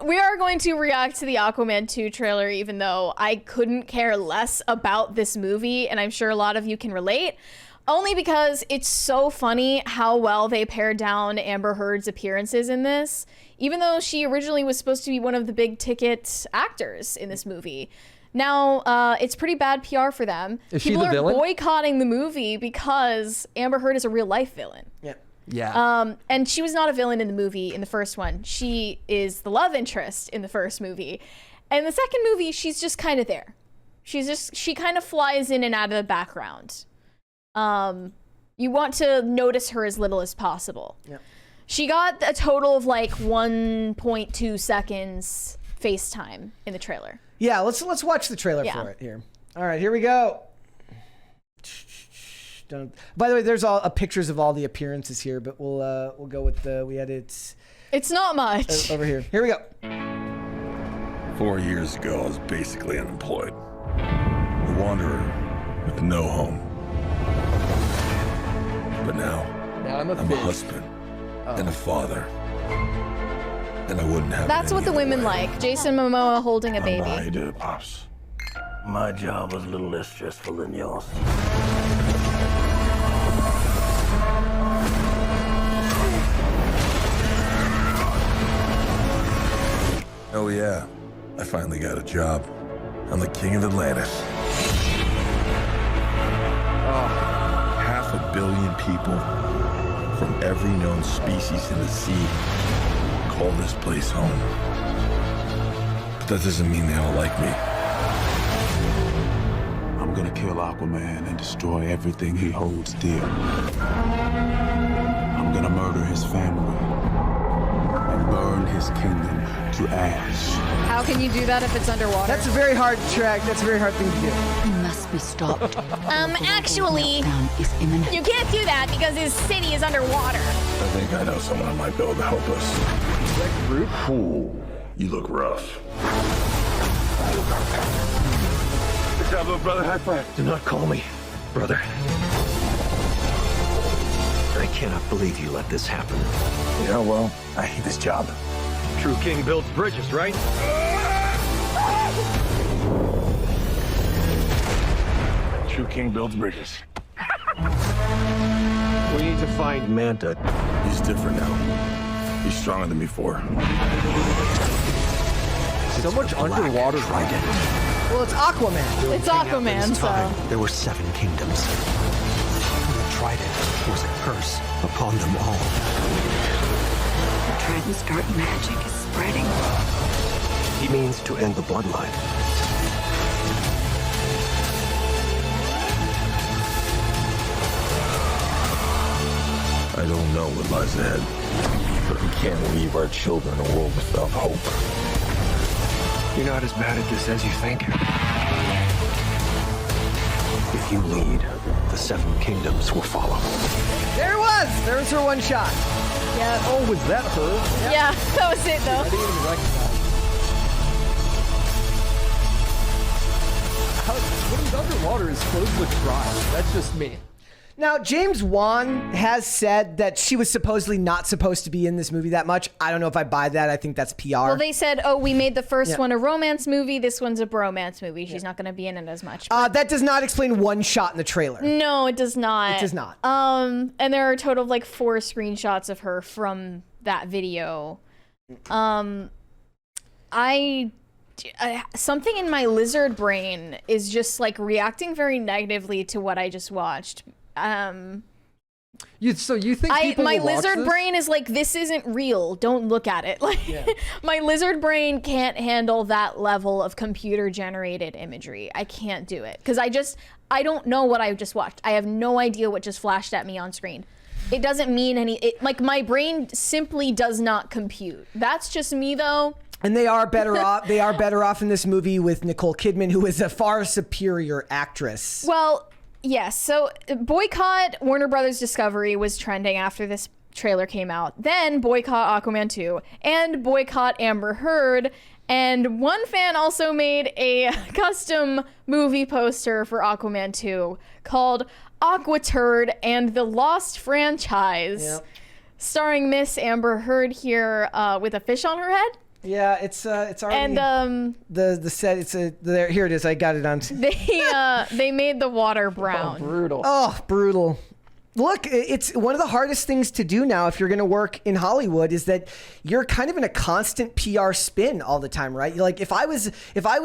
we are going to react to the Aquaman 2 trailer, even though I couldn't care less about this movie, and I'm sure a lot of you can relate. Only because it's so funny how well they pared down Amber Heard's appearances in this, even though she originally was supposed to be one of the big ticket actors in this movie. Now, it's pretty bad PR for them. Is she the villain? People are boycotting the movie because Amber Heard is a real life villain. Yeah. Yeah. And she was not a villain in the movie in the first one. She is the love interest in the first movie. And the second movie, she's just kind of there. She kind of flies in and out of the background. You want to notice her as little as possible. Yeah. She got a total of like 1.2 seconds FaceTime in the trailer. Yeah, let's watch the trailer for it here. All right, here we go. By the way, there's all pictures of all the appearances here, but we'll go with we had it. It's not much. Over here. Here we go. 4 years ago, I was basically unemployed. A wanderer with no home. But now I'm a husband and a father. And I wouldn't have That's what the women like. Jason Momoa holding a baby. How you do, Pops? My job was a little less stressful than yours. Oh yeah, I finally got a job. I'm the king of Atlantis. Half a billion people from every known species in the sea call this place home. But that doesn't mean they all like me. I'm gonna kill Aquaman and destroy everything he holds dear. I'm gonna murder his family and burn his kingdom to ash. How can you do that if it's underwater? That's a very hard track. That's a very hard thing to do. He must be stopped. Actually, you can't do that because his city is underwater. I think I know someone who might be able to help us. Ooh, you look rough. Good job, little brother. High five. Do not call me brother. I cannot believe you let this happen. Yeah, well, I hate this job. True king builds bridges, right? True king builds bridges. We need to find Manta. He's different now. He's stronger than before. So much underwater. Well, it's Aquaman. It's Aquaman, so. There were 7 kingdoms. And the trident was a curse upon them all. The Trident's dark magic is spreading. He means to end the bloodline. I don't know what lies ahead, but we can't leave our children in a world without hope. You're not as bad at this as you think. If you lead, the 7 kingdoms will follow. There it was. There was her one shot. Yeah. Oh, was that her? Yeah, that was it though. I didn't even recognize. When he's underwater, his clothes look dry. That's just me. Now, James Wan has said that she was supposedly not supposed to be in this movie that much. I don't know if I buy that. I think that's PR. Well, they said, oh, we made the first one a romance movie. This one's a bromance movie. She's not going to be in it as much. That does not explain one shot in the trailer. No, it does not. It does not. And there are a total of like 4 screenshots of her from that video. Something in my lizard brain is just like reacting very negatively to what I just watched. So you think people my will watch lizard this? brain is like, this isn't real, don't look at it. Like my lizard brain can't handle that level of computer generated imagery. I can't do it because I don't know what I just watched. I have no idea what just flashed at me on screen. It doesn't mean like my brain simply does not compute. That's just me though. And they are better off. They are better off in this movie with Nicole Kidman, who is a far superior actress. Well, yes. So boycott Warner Brothers Discovery was trending after this trailer came out. Then boycott Aquaman 2 and boycott Amber Heard. And one fan also made a custom movie poster for Aquaman 2 called Aquaturd and the Lost Franchise, starring Miss Amber Heard here with a fish on her head. Yeah, it's already And the set. There. Here it is. I got it on. they made the water brown. Brutal. Oh, brutal. Look, it's one of the hardest things to do now if you're going to work in Hollywood is that you're kind of in a constant PR spin all the time, right? Like if I was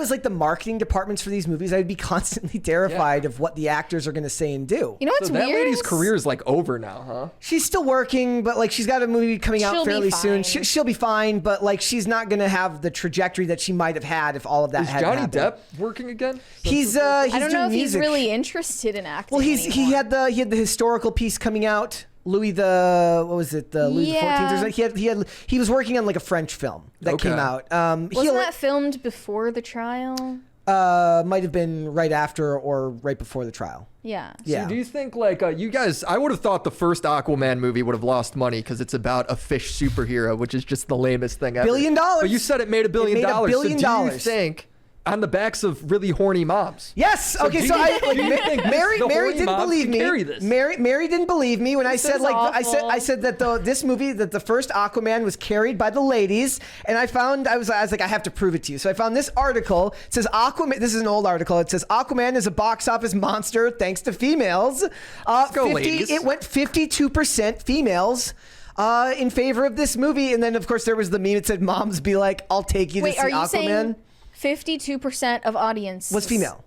like the marketing departments for these movies, I would be constantly terrified of what the actors are going to say and do. You know what's So that weird? lady's career is like over now, huh? She's still working, but like she's got a movie coming out She'll be fairly soon. fine. She'll be fine, but like she's not going to have the trajectory that she might have had if all of that Is had Johnny happened. Depp working again? He's I don't know doing if he's music. really interested in acting. Well, he had the historical piece coming out. Louis the Louis the 14th or something. He was working on like a French film that came out. Wasn't that filmed before the trial? Might have been right after or right before the trial. Yeah. Yeah. So do you think like you guys? I would have thought the first Aquaman movie would have lost money because it's about a fish superhero, which is just the lamest thing ever. $1 billion. But you said it made $1 billion. It made $1 billion. So do you think on the backs of really horny moms? Yes. Okay. do So you- I do you think Mary the Mary horny didn't moms believe can me. carry this? Mary didn't believe me when I said is like awful. I said that this movie that the first Aquaman was carried by the ladies, and I was like I have to prove it to you. So I found this article. It says Aquaman. This is an old article. It says Aquaman is a box office monster thanks to females. go, ladies. It went 52% females. In favor of this movie, and then of course there was the meme that said "Moms be like, I'll take you Wait, to see are you Aquaman." saying 52% of audience Was female.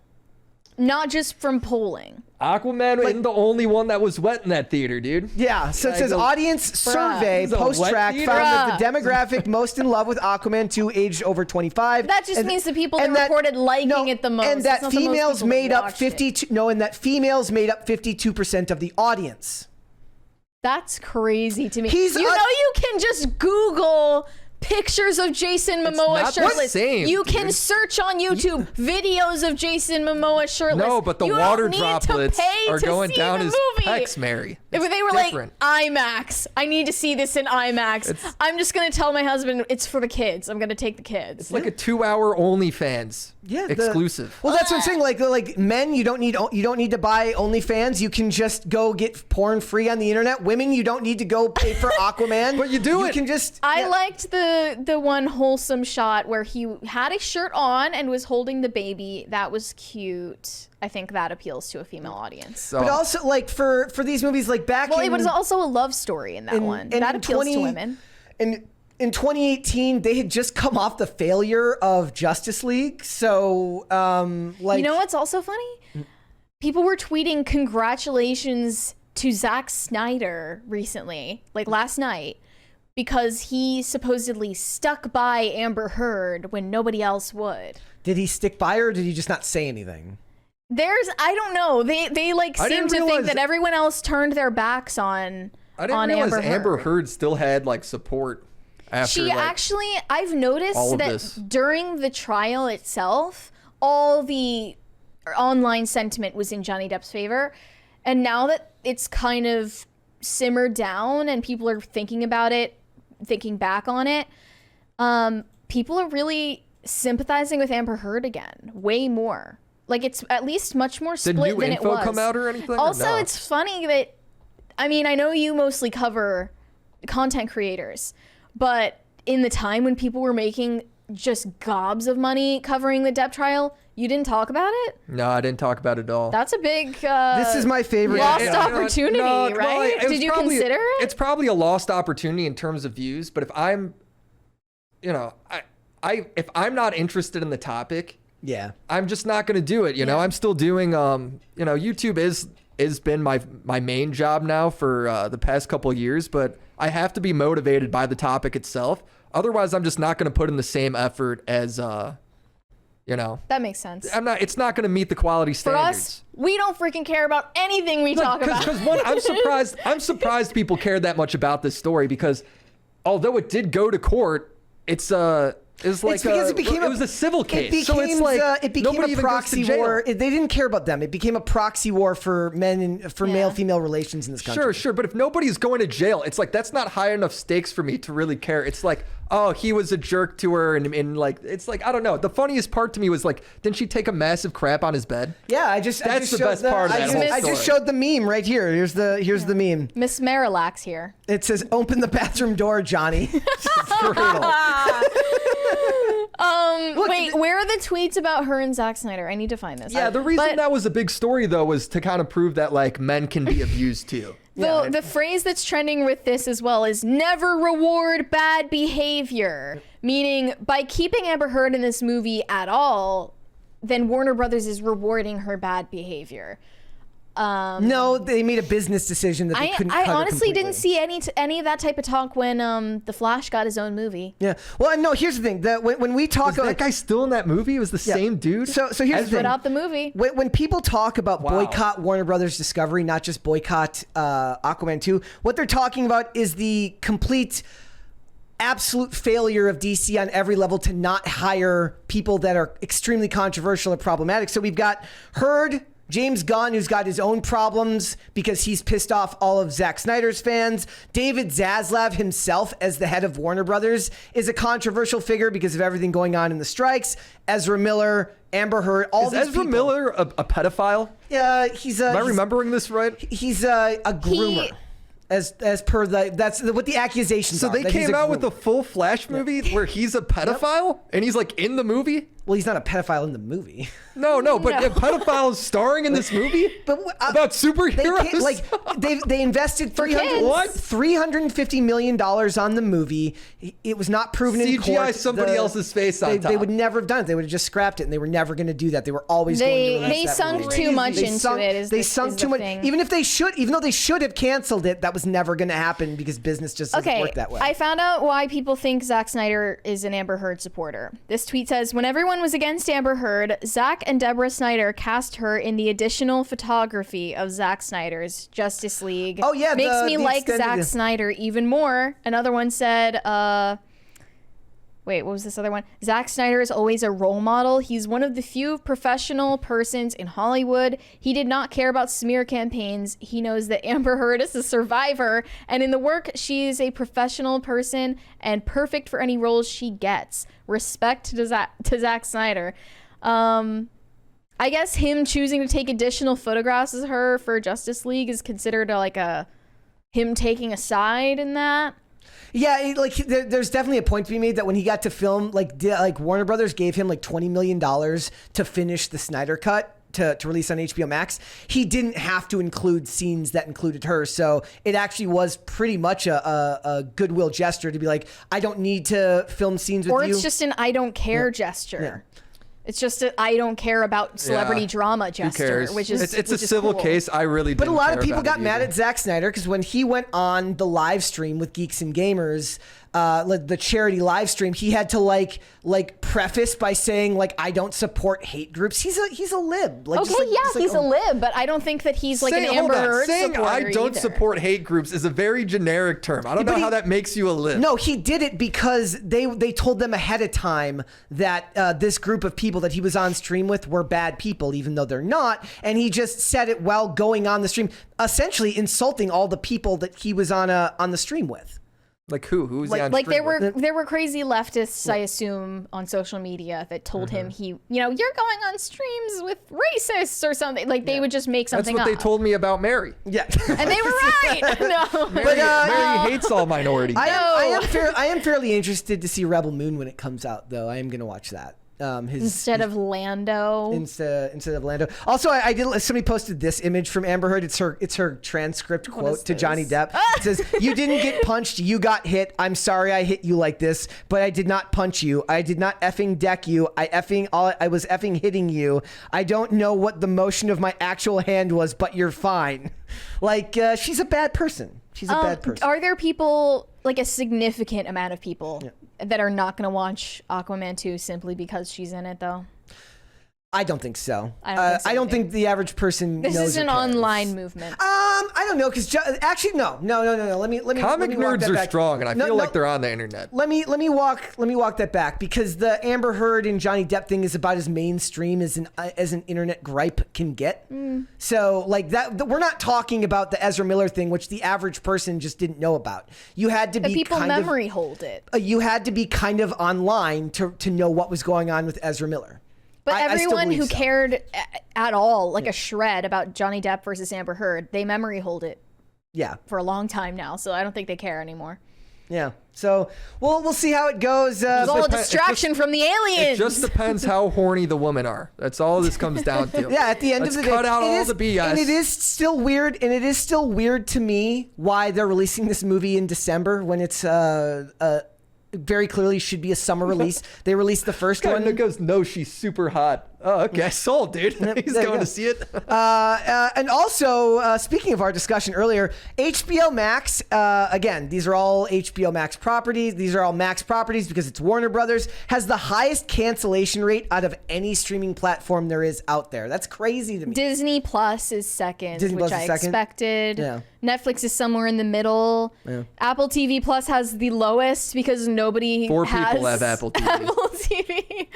Not just from polling. Aquaman isn't the only one that was wet in that theater, dude. Yeah, so it Like says a- audience survey This is a post-track wet found that the theater? demographic most in love with Aquaman 2 aged over 25. That just means the people that reported liking it the most. And It's that not the most females people that made up watched 52 and that females made up 52% of the audience. That's crazy to me. He's you know you can just Google pictures of Jason Momoa not the shirtless. same, you can dude. search on YouTube videos of Jason Momoa shirtless. No, but the you water don't need droplets to pay are to going see down the his movie. pecs, Mary. If It's they were different. like IMAX, I need to see this in IMAX. I'm just gonna tell my husband it's for the kids. I'm gonna take the kids. It's like a 2-hour OnlyFans exclusive. Well, that's what I'm saying. Like men, you don't need to buy OnlyFans. You can just go get porn free on the internet. Women, you don't need to go pay for Aquaman. But you do it. You can just. I liked the one wholesome shot where he had a shirt on and was holding the baby. That was cute. I think that appeals to a female audience. So, But also, like for these movies, like back Well, in. it was also a love story in that one. That appeals to women. And in 2018, they had just come off the failure of Justice League. So, like. You know what's also funny? People were tweeting congratulations to Zack Snyder recently, like last night, because he supposedly stuck by Amber Heard when nobody else would. Did he stick by her or did he just not say anything? I don't know. They like I seem didn't to think realize- that everyone else turned their backs on I didn't realize Amber Heard. Amber Heard still had like support after She like, actually, I've all noticed of that this. during the trial itself, all the online sentiment was in Johnny Depp's favor. And now that it's kind of simmered down and people are thinking about it, thinking back on it, people are really sympathizing with Amber Heard again, way more. Like it's at least much more Did split new than it info was. come out or anything? or Also, no? it's funny that, I mean, I know you mostly cover content creators, but in the time when people were making just gobs of money covering the Depp trial, you didn't talk about it? No, I didn't talk about it at all. That's a big This is my favorite. lost Yeah, opportunity, no, right? it was Did you probably- consider it? It's probably a lost opportunity in terms of views, but if I'm, if I'm not interested in the topic, Yeah. I'm just not going to do it. You know, I'm still doing, YouTube has been my main job now for the past couple of years, but I have to be motivated by the topic itself. Otherwise, I'm just not going to put in the same effort as, That makes sense. it's not going to meet the quality For standards. us, we don't freaking care about anything we talk about. Because one, I'm surprised people cared that much about this story because although it did go to court, it's like because it was a civil case. It became, so it's like it became nobody a even goes to proxy jail. war. They didn't care about them. It became a proxy war for men and for male-female relations in this country. Sure. But if nobody's going to jail, it's like that's not high enough stakes for me to really care. It's like, oh, he was a jerk to her, and like, it's like, I don't know. The funniest part to me was like, didn't she take a massive crap on his bed? Yeah, That's I just the showed best part of that whole I just story. showed the meme right here. Here's the meme. Miss Marillax here. It says, "Open the bathroom door, Johnny." It's brutal. Wait, where are the tweets about her and Zack Snyder? I need to find this. Yeah, the reason that was a big story, though, was to kind of prove that, like, men can be abused, too. The phrase that's trending with this as well is never reward bad behavior. Meaning, by keeping Amber Heard in this movie at all, then Warner Brothers is rewarding her bad behavior. No, they made a business decision that they couldn't cut I her honestly completely. didn't see any of that type of talk when The Flash got his own movie. Yeah. Well, no, here's the thing. When we talk Was about that guy still in that movie? It was the same dude? So here's the Put thing. out the movie. When people talk about boycott Warner Brothers Discovery, not just boycott Aquaman 2, what they're talking about is the complete absolute failure of DC on every level to not hire people that are extremely controversial or problematic. So we've got Heard, James Gunn, who's got his own problems because he's pissed off all of Zack Snyder's fans. David Zaslav himself, as the head of Warner Brothers, is a controversial figure because of everything going on in the strikes. Ezra Miller, Amber Heard, all Is these Ezra people. Miller a pedophile? Yeah, he's Am I remembering this right? He's a groomer. As per that's what the accusations So are. they that he's came a out with a groomer. full Flash movie where he's a pedophile and he's like in the movie? Well, he's not a pedophile in the movie. No, but No. a pedophile is starring in this movie? But About They superheroes? can't, like they invested kids. $350 million on the movie. It was not proven in court. CGI somebody else's face on They top. would never have done it. They would have just scrapped it, and they were never going to do that. They were always going to release They that sunk movie. too much They into sunk- it. They sunk too much. Thing. Even though they should have canceled it, that was never going to happen because business just doesn't work that way. I found out why people think Zack Snyder is an Amber Heard supporter. This tweet says, when everyone was against Amber Heard, Zack and Deborah Snyder cast her in the additional photography of Zack Snyder's Justice League. Oh, yeah, Makes me the like extended- Zack Snyder even more. Another one said, wait, what was this other one? Zack Snyder is always a role model. He's one of the few professional persons in Hollywood. He did not care about smear campaigns. He knows that Amber Heard is a survivor, and in the work, she is a professional person and perfect for any roles she gets. Respect to Zack Snyder. I guess him choosing to take additional photographs of her for Justice League is considered him taking a side in that. Yeah, there's definitely a point to be made that when he got to film, Warner Brothers gave him like $20 million to finish the Snyder Cut to release on HBO Max. He didn't have to include scenes that included her, so it actually was pretty much a goodwill gesture to be like, I don't need to film scenes with you. Or it's just an I don't care gesture. It's just a I don't care about celebrity drama gesture, Who cares? which is it's a which is civil cool. case. I really But a didn't lot care of people about got it mad either. at Zack Snyder because when he went on the live stream with Geeks and Gamers, the charity live stream, he had to like preface by saying like, I don't support hate groups. He's a lib. Like, Okay, he's a lib, but I don't think that he's like an Amber Heard Saying supporter I don't either. support hate groups is a very generic term. I don't But know he- how that makes you a lib. No, he did it because they told them ahead of time that this group of people that he was on stream with were bad people, even though they're not. And he just said it while going on the stream, essentially insulting all the people that he was on the stream with. Like who? Who was he on Like stream with? there were crazy leftists, I assume, on social media that told him you're going on streams with racists or something. Like they would just make That's something what up. they told me about Mary. Yeah. And they were right. No. Mary hates all minorities. I am fairly interested to see Rebel Moon when it comes out, though. I am going to watch that. Instead of Lando. Instead of Lando. Also, I did. Somebody posted this image from Amber Heard. It's her transcript quote to Johnny Depp. It says, "You didn't get punched. You got hit. I'm sorry I hit you like this, but I did not punch you. I did not effing deck you. I was effing hitting you. I don't know what the motion of my actual hand was, but you're fine." Like she's a bad person. She's a bad person. Are there people, like a significant amount of people, that are not going to watch Aquaman 2 simply because she's in it, though? I don't think so. I don't think so I don't either. think the average person This knows is or an cares. online movement. I I don't know, because actually, no. Let me Comic walk that nerds are back. strong, and I feel like they're on the internet. Let me walk that back, because the Amber Heard and Johnny Depp thing is about as mainstream as an internet gripe can get. So like that, we're not talking about the Ezra Miller thing, which the average person just didn't know about. You had to be people memory hold it. You had to be kind of online to know what was going on with Ezra Miller. But I still everyone believe who so. cared at all, like a shred, about Johnny Depp versus Amber Heard, they memory hold it Yeah. for a long time now. So I don't think they care anymore. Yeah. So we'll see how it goes. It's all a It distraction from the aliens. It just depends how horny the women are. That's all this comes down to. Yeah, at the end Let's of the day, cut out it all is- the BS. And it is still weird. And it is still weird to me why they're releasing this movie in December when it's very clearly should be a summer release. They released the first one. It goes, no, she's super hot. Oh, okay, sold, dude. He's there you going go. to see it. And also, speaking of our discussion earlier, HBO Max, again, these are all HBO Max properties. These are all Max properties because it's Warner Brothers, has the highest cancellation rate out of any streaming platform there is out there. That's crazy to me. Disney Plus is second, Disney which Plus I is second? expected. Yeah. Netflix is somewhere in the middle. Yeah. Apple TV Plus has the lowest because nobody 4 has people have Apple TV. Apple TV.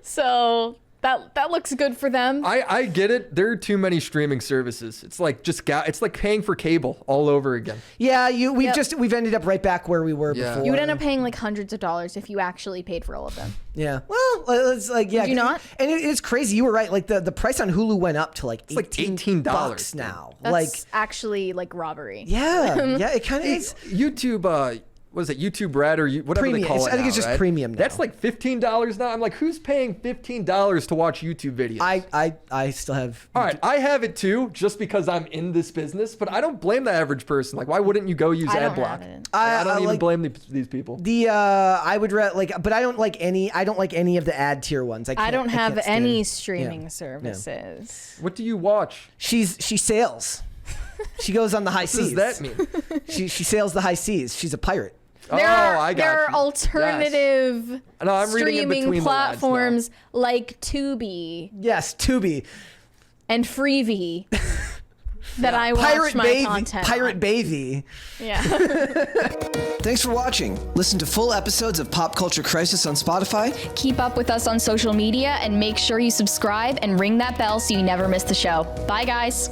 So that looks good for them. I get it. There are too many streaming services. It's like it's like paying for cable all over again. Yeah, we've ended up right back where we were Yeah. before. You would end up paying like hundreds of dollars if you actually paid for all of them. Yeah. Well, it's like, yeah. Would you not? And it's crazy. You were right. Like the price on Hulu went up to like like $18 $18 now. That's like, actually like robbery. yeah, it kind of is. YouTube, was it YouTube Red or whatever Premium. they call it I think it's now, just right? premium now. That's like $15 now. I'm like, who's paying $15 to watch YouTube videos? I still have. All right, I have it too, just because I'm in this business. But I don't blame the average person. Like, why wouldn't you go use I don't AdBlock? have it. I don't even like- blame these people. I would but I don't like any. I don't like any of the ad tier ones. I don't have can't stand any it. streaming Yeah. services. What do you watch? She sails. She goes on the high What seas. does that mean? She sails the high seas. She's a pirate. There are, I got there are you. alternative Yes. No, I'm reading in streaming between the lines now. platforms like Tubi Yes, Tubi. and Freevee that I watch Pirate my Baby. content Pirate on. Baby. Yeah. Thanks for watching. Listen to full episodes of Pop Culture Crisis on Spotify. Keep up with us on social media and make sure you subscribe and ring that bell so you never miss the show. Bye, guys.